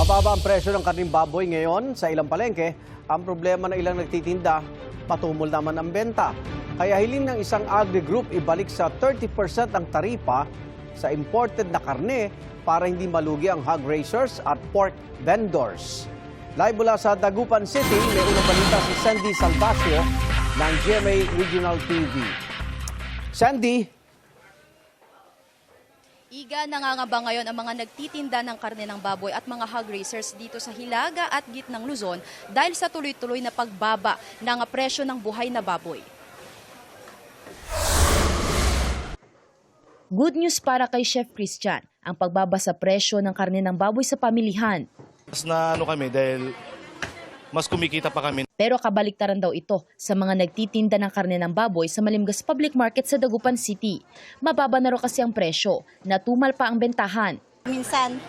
Mababa ang presyo ng karning baboy ngayon sa ilang palengke. Ang problema ng ilang nagtitinda, patumol naman ang benta. Kaya hiling ng isang agri-group ibalik sa 30% ang taripa sa imported na karne para hindi malugi ang hog raisers at pork vendors. Live mula sa Dagupan City, may unang balita si Sandy Salvacio ng GMA Regional TV. Sandy? Iga, nangangamba ngayon ang mga nagtitinda ng karne ng baboy at mga hog raisers dito sa Hilaga at Gitnang Luzon dahil sa tuloy-tuloy na pagbaba ng presyo ng buhay na baboy. Good news para kay Chef Christian, ang pagbaba sa presyo ng karne ng baboy sa pamilihan. Mas na kami dahil mas kumikita pa kami. Pero kabaliktaran daw ito sa mga nagtitinda ng karne ng baboy sa Malimgas Public Market sa Dagupan City. Mababa na raw kasi ang presyo, natumal pa ang bentahan. Minsan,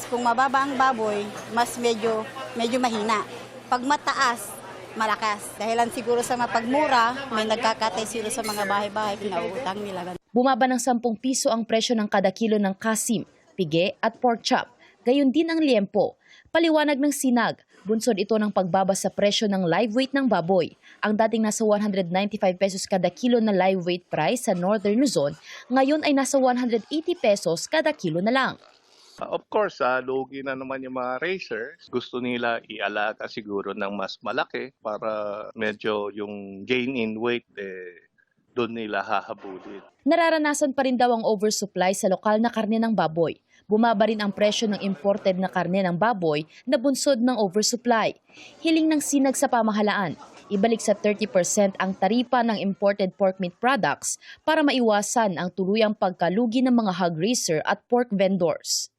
kung mababa ang baboy, mas medyo mahina. Pag mataas, malakas. Dahilan siguro sa mapagmura, may nagkakatay sila sa mga bahay-bahay, pinautang nila. Bumaba ng 10 piso ang presyo ng kada kilo ng kasim, pige at pork chop. Gayon din ang liempo. Paliwanag ng sinag, bunsod ito ng pagbaba sa presyo ng live weight ng baboy. Ang dating nasa 195 pesos kada kilo na live weight price sa Northern Luzon, ngayon ay nasa 180 pesos kada kilo na lang. Of course, lugi na naman yung mga racers. Gusto nila ialaga siguro ng mas malaki para medyo yung gain in weight doon nila hahabulin. Nararanasan pa rin daw ang oversupply sa lokal na karne ng baboy. Bumaba rin ang presyo ng imported na karne ng baboy na bunsod ng oversupply. Hiling ng sinag sa pamahalaan, ibalik sa 30% ang taripa ng imported pork meat products para maiwasan ang tuluyang pagkalugi ng mga hog raiser at pork vendors.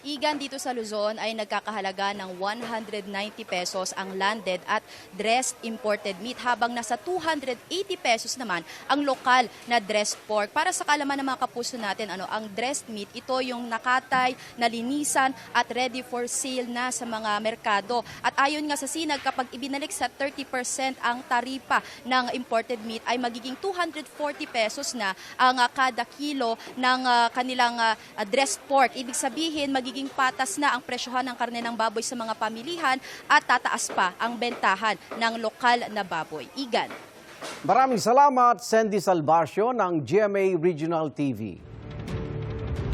Igan, dito sa Luzon ay nagkakahalaga ng 190 pesos ang landed at dressed imported meat habang nasa 280 pesos naman ang lokal na dressed pork. Para sa kalaman ng mga kapuso natin, ang dressed meat, ito yung nakatay, nalinisan at ready for sale na sa mga merkado. At ayon nga sa sinag, kapag ibinalik sa 30% ang taripa ng imported meat ay magiging 240 pesos na ang kada kilo ng kanilang dressed pork. Ibig sabihin, magiging patas na ang presyohan ng karne ng baboy sa mga pamilihan at tataas pa ang bentahan ng lokal na baboy. Igan. Maraming salamat, Sandy Salvacio ng GMA Regional TV.